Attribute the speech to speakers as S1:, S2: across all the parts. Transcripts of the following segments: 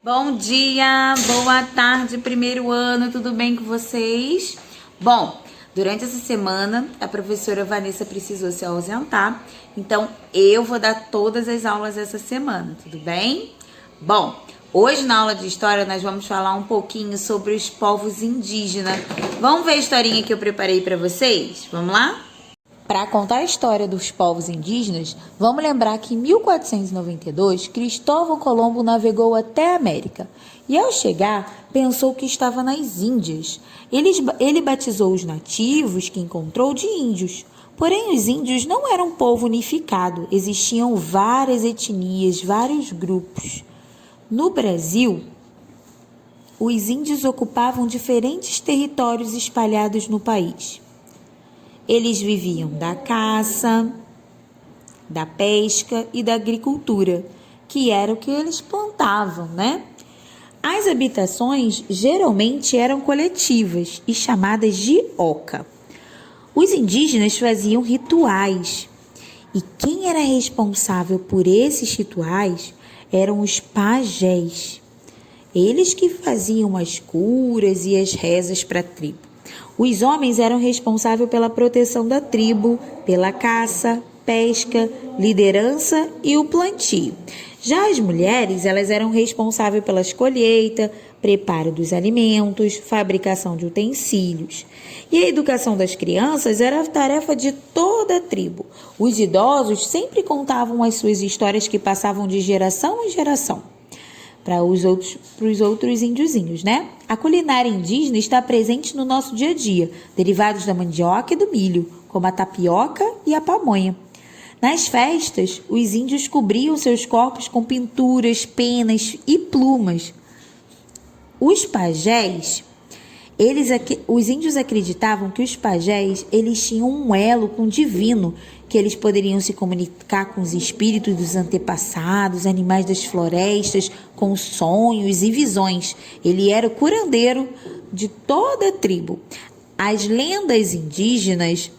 S1: Bom dia, boa tarde, primeiro ano, tudo bem com vocês? Bom, durante essa semana a professora Vanessa precisou se ausentar, então eu vou dar todas as aulas essa semana, tudo bem? Bom, hoje na aula de história nós vamos falar um pouquinho sobre os povos indígenas. Vamos ver a historinha que eu preparei para vocês? Vamos lá? Para contar a história dos povos indígenas, vamos lembrar que em 1492, Cristóvão Colombo navegou até a América e, ao chegar, pensou que estava nas Índias. Ele batizou os nativos que encontrou de índios. Porém, os índios não eram um povo unificado, existiam várias etnias, vários grupos. No Brasil, os índios ocupavam diferentes territórios espalhados no país. Eles viviam da caça, da pesca e da agricultura, que era o que eles plantavam, né? As habitações geralmente eram coletivas e chamadas de oca. Os indígenas faziam rituais, e quem era responsável por esses rituais eram os pajés. Eles que faziam as curas e as rezas para a tribo. Os homens eram responsáveis pela proteção da tribo, pela caça, pesca, liderança e o plantio. Já as mulheres, elas eram responsáveis pela colheita, preparo dos alimentos, fabricação de utensílios. E a educação das crianças era a tarefa de toda a tribo. Os idosos sempre contavam as suas histórias que passavam de geração em geração. Para os outros índiozinhos, né? A culinária indígena está presente no nosso dia a dia, derivados da mandioca e do milho, como a tapioca e a pamonha. Nas festas, os índios cobriam seus corpos com pinturas, penas e plumas. Os pajés, os índios acreditavam que os pajés, eles tinham um elo com o divino, que eles poderiam se comunicar com os espíritos dos antepassados, animais das florestas, com sonhos e visões. Ele era o curandeiro de toda a tribo. As lendas indígenas,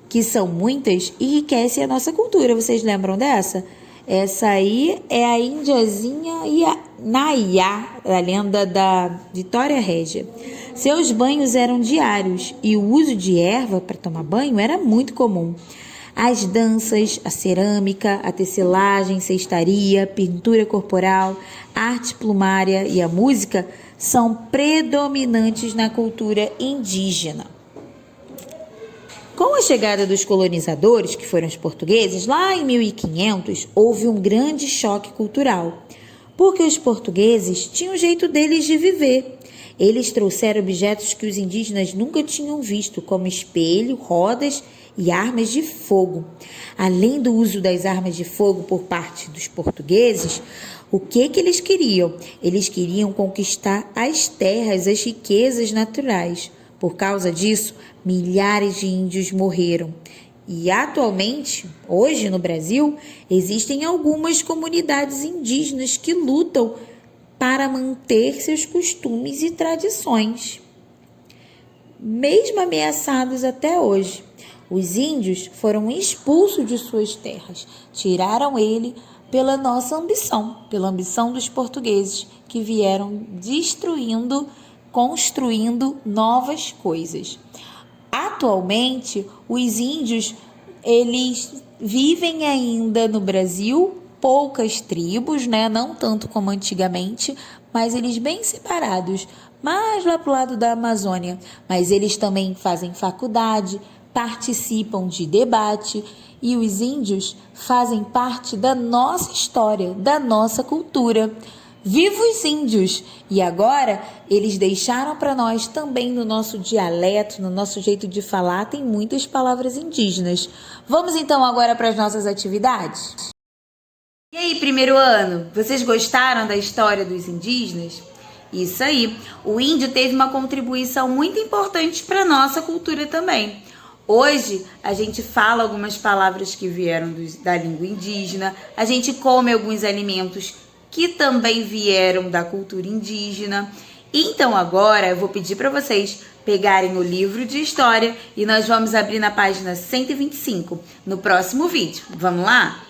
S1: que são muitas, enriquecem a nossa cultura. Vocês lembram dessa? Essa aí é a índiazinha Nayá, a lenda da Vitória Régia. Seus banhos eram diários e o uso de erva para tomar banho era muito comum. As danças, a cerâmica, a tecelagem, cestaria, pintura corporal, arte plumária e a música são predominantes na cultura indígena. Com a chegada dos colonizadores, que foram os portugueses, lá em 1500, houve um grande choque cultural, porque os portugueses tinham o jeito deles de viver. Eles trouxeram objetos que os indígenas nunca tinham visto, como espelho, rodas e armas de fogo. Além do uso das armas de fogo por parte dos portugueses, o que eles queriam? Eles queriam conquistar as terras, as riquezas naturais. Por causa disso, milhares de índios morreram. E atualmente, hoje no Brasil, existem algumas comunidades indígenas que lutam para manter seus costumes e tradições, mesmo ameaçados até hoje. Os índios foram expulsos de suas terras, tiraram ele pela nossa ambição, pela ambição dos portugueses que vieram destruindo, construindo novas coisas. Atualmente, os índios, eles vivem ainda no Brasil, poucas tribos, né? Não tanto como antigamente, mas eles bem separados, mais lá para o lado da Amazônia. Mas eles também fazem faculdade, participam de debate e os índios fazem parte da nossa história, da nossa cultura. Viva os índios! E agora eles deixaram para nós também no nosso dialeto, no nosso jeito de falar, tem muitas palavras indígenas. Vamos então agora para as nossas atividades? E aí, primeiro ano, vocês gostaram da história dos indígenas? Isso aí, o índio teve uma contribuição muito importante para a nossa cultura também. Hoje, a gente fala algumas palavras que vieram da língua indígena, a gente come alguns alimentos que também vieram da cultura indígena. Então agora eu vou pedir para vocês pegarem o livro de história e nós vamos abrir na página 125 no próximo vídeo. Vamos lá?